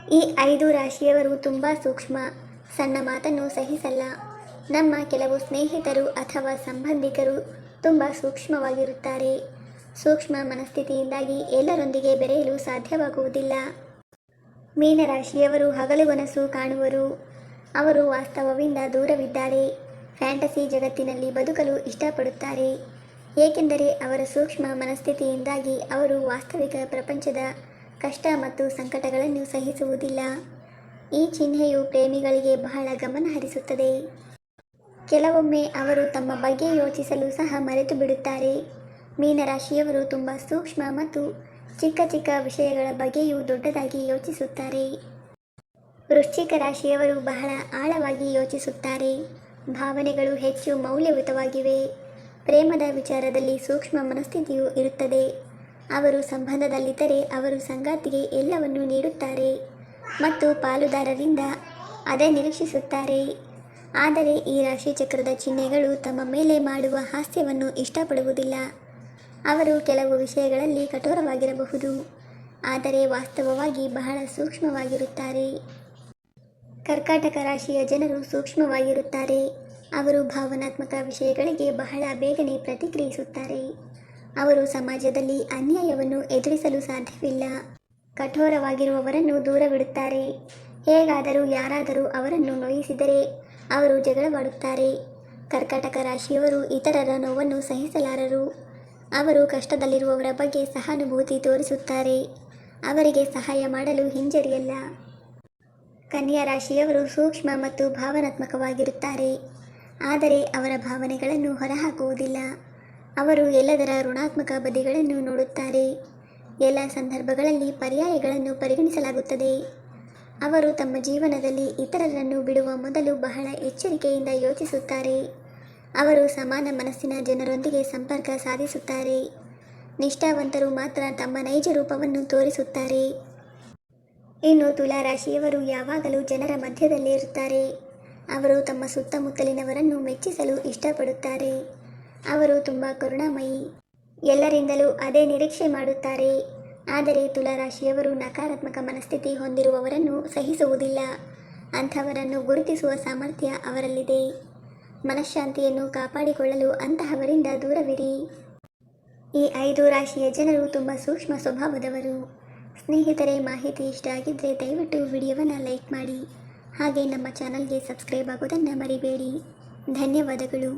ಈ 5 ರಾಶಿಯವರು ತುಂಬ ಸೂಕ್ಷ್ಮ, ಸಣ್ಣ ಮಾತನ್ನು ಸಹಿಸಲ್ಲ. ನಮ್ಮ ಕೆಲವು ಸ್ನೇಹಿತರು ಅಥವಾ ಸಂಬಂಧಿಕರು ತುಂಬ ಸೂಕ್ಷ್ಮವಾಗಿರುತ್ತಾರೆ. ಸೂಕ್ಷ್ಮ ಮನಸ್ಥಿತಿಯಿಂದಾಗಿ ಎಲ್ಲರೊಂದಿಗೆ ಬೆರೆಯಲು ಸಾಧ್ಯವಾಗುವುದಿಲ್ಲ. ಮೀನರಾಶಿಯವರು ಹಗಲುಗನಸು ಕಾಣುವರು. ಅವರು ವಾಸ್ತವದಿಂದ ದೂರವಿದ್ದಾರೆ. ಫ್ಯಾಂಟಸಿ ಜಗತ್ತಿನಲ್ಲಿ ಬದುಕಲು ಇಷ್ಟಪಡುತ್ತಾರೆ, ಏಕೆಂದರೆ ಅವರ ಸೂಕ್ಷ್ಮ ಮನಸ್ಥಿತಿಯಿಂದಾಗಿ ಅವರು ವಾಸ್ತವಿಕ ಪ್ರಪಂಚದ ಕಷ್ಟ ಮತ್ತು ಸಂಕಟಗಳನ್ನು ಸಹಿಸುವುದಿಲ್ಲ. ಈ ಚಿಹ್ನೆಯು ಪ್ರೇಮಿಗಳಿಗೆ ಬಹಳ ಗಮನ ಹರಿಸುತ್ತದೆ. ಕೆಲವೊಮ್ಮೆ ಅವರು ತಮ್ಮ ಬಗ್ಗೆ ಯೋಚಿಸಲು ಸಹ ಮರೆತು ಬಿಡುತ್ತಾರೆ. ಮೀನರಾಶಿಯವರು ತುಂಬ ಸೂಕ್ಷ್ಮ ಮತ್ತು ಚಿಕ್ಕ ಚಿಕ್ಕ ವಿಷಯಗಳ ಬಗ್ಗೆಯೂ ದೊಡ್ಡದಾಗಿ ಯೋಚಿಸುತ್ತಾರೆ. ವೃಶ್ಚಿಕ ರಾಶಿಯವರು ಬಹಳ ಆಳವಾಗಿ ಯೋಚಿಸುತ್ತಾರೆ. ಭಾವನೆಗಳು ಹೆಚ್ಚು ಮೌಲ್ಯಯುತವಾಗಿವೆ. ಪ್ರೇಮದ ವಿಚಾರದಲ್ಲಿ ಸೂಕ್ಷ್ಮ ಮನಸ್ಥಿತಿಯೂ ಇರುತ್ತದೆ. ಅವರು ಸಂಬಂಧದಲ್ಲಿದ್ದರೆ ಅವರು ಸಂಗಾತಿಗೆ ಎಲ್ಲವನ್ನೂ ನೀಡುತ್ತಾರೆ ಮತ್ತು ಪಾಲುದಾರರಿಂದ ಅದೇ ನಿರೀಕ್ಷಿಸುತ್ತಾರೆ. ಆದರೆ ಈ ರಾಶಿಚಕ್ರದ ಚಿಹ್ನೆಗಳು ತಮ್ಮ ಮೇಲೆ ಮಾಡುವ ಹಾಸ್ಯವನ್ನು ಇಷ್ಟಪಡುವುದಿಲ್ಲ. ಅವರು ಕೆಲವು ವಿಷಯಗಳಲ್ಲಿ ಕಠೋರವಾಗಿರಬಹುದು, ಆದರೆ ವಾಸ್ತವವಾಗಿ ಬಹಳ ಸೂಕ್ಷ್ಮವಾಗಿರುತ್ತಾರೆ. ಕರ್ಕಾಟಕ ರಾಶಿಯ ಜನರು ಸೂಕ್ಷ್ಮವಾಗಿರುತ್ತಾರೆ. ಅವರು ಭಾವನಾತ್ಮಕ ವಿಷಯಗಳಿಗೆ ಬಹಳ ಬೇಗನೆ ಪ್ರತಿಕ್ರಿಯಿಸುತ್ತಾರೆ. ಅವರು ಸಮಾಜದಲ್ಲಿ ಅನ್ಯಾಯವನ್ನು ಎದುರಿಸಲು ಸಾಧ್ಯವಿಲ್ಲ. ಕಠೋರವಾಗಿರುವವರನ್ನು ದೂರವಿಡುತ್ತಾರೆ. ಹೇಗಾದರೂ ಯಾರಾದರೂ ಅವರನ್ನು ನೋಯಿಸಿದರೆ ಅವರು ಜಗಳವಾಡುತ್ತಾರೆ. ಕರ್ಕಾಟಕ ರಾಶಿಯವರು ಇತರರ ನೋವನ್ನು ಸಹಿಸಲಾರರು. ಅವರು ಕಷ್ಟದಲ್ಲಿರುವವರ ಬಗ್ಗೆ ಸಹಾನುಭೂತಿ ತೋರಿಸುತ್ತಾರೆ. ಅವರಿಗೆ ಸಹಾಯ ಮಾಡಲು ಹಿಂಜರಿಯಲ್ಲ. ಕನ್ಯಾ ರಾಶಿಯವರು ಸೂಕ್ಷ್ಮ ಮತ್ತು ಭಾವನಾತ್ಮಕವಾಗಿರುತ್ತಾರೆ, ಆದರೆ ಅವರ ಭಾವನೆಗಳನ್ನು ಹೊರಹಾಕುವುದಿಲ್ಲ. ಅವರು ಎಲ್ಲದರ ಋಣಾತ್ಮಕ ಬದಿಗಳನ್ನು ನೋಡುತ್ತಾರೆ. ಎಲ್ಲ ಸಂದರ್ಭಗಳಲ್ಲಿ ಪರ್ಯಾಯಗಳನ್ನು ಪರಿಗಣಿಸಲಾಗುತ್ತದೆ. ಅವರು ತಮ್ಮ ಜೀವನದಲ್ಲಿ ಇತರರನ್ನು ಬಿಡುವ ಮೊದಲು ಬಹಳ ಎಚ್ಚರಿಕೆಯಿಂದ ಯೋಚಿಸುತ್ತಾರೆ. ಅವರು ಸಮಾನ ಮನಸ್ಸಿನ ಜನರೊಂದಿಗೆ ಸಂಪರ್ಕ ಸಾಧಿಸುತ್ತಾರೆ. ನಿಷ್ಠಾವಂತರು ಮಾತ್ರ ತಮ್ಮ ನೈಜ ರೂಪವನ್ನು ತೋರಿಸುತ್ತಾರೆ. ಇನ್ನು ತುಲಾ ರಾಶಿಯವರು ಯಾವಾಗಲೂ ಜನರ ಮಧ್ಯದಲ್ಲೇ ಇರುತ್ತಾರೆ. ಅವರು ತಮ್ಮ ಸುತ್ತಮುತ್ತಲಿನವರನ್ನು ಮೆಚ್ಚಿಸಲು ಇಷ್ಟಪಡುತ್ತಾರೆ. ಅವರು ತುಂಬ ಕರುಣಾಮಯಿ, ಎಲ್ಲರಿಂದಲೂ ಅದೇ ನಿರೀಕ್ಷೆ ಮಾಡುತ್ತಾರೆ. ಆದರೆ ತುಲಾ ರಾಶಿಯವರು ನಕಾರಾತ್ಮಕ ಮನಸ್ಥಿತಿ ಹೊಂದಿರುವವರನ್ನು ಸಹಿಸುವುದಿಲ್ಲ. ಅಂಥವರನ್ನು ಗುರುತಿಸುವ ಸಾಮರ್ಥ್ಯ ಅವರಲ್ಲಿದೆ. ಮನಃಶಾಂತಿಯನ್ನು ಕಾಪಾಡಿಕೊಳ್ಳಲು ಅಂತಹವರಿಂದ ದೂರವಿರಿ. ಈ 5 ರಾಶಿಯ ಜನರು ತುಂಬ ಸೂಕ್ಷ್ಮ ಸ್ವಭಾವದವರು. ಸ್ನೇಹಿತರೆ, ಮಾಹಿತಿ ಇಷ್ಟ ಆಗಿದ್ದರೆ ದಯವಿಟ್ಟು ವಿಡಿಯೋವನ್ನು ಲೈಕ್ ಮಾಡಿ. ಹಾಗೆ ನಮ್ಮ ಚಾನಲ್ಗೆ ಸಬ್ಸ್ಕ್ರೈಬ್ ಆಗೋದನ್ನು ಮರಿಬೇಡಿ. ಧನ್ಯವಾದಗಳು.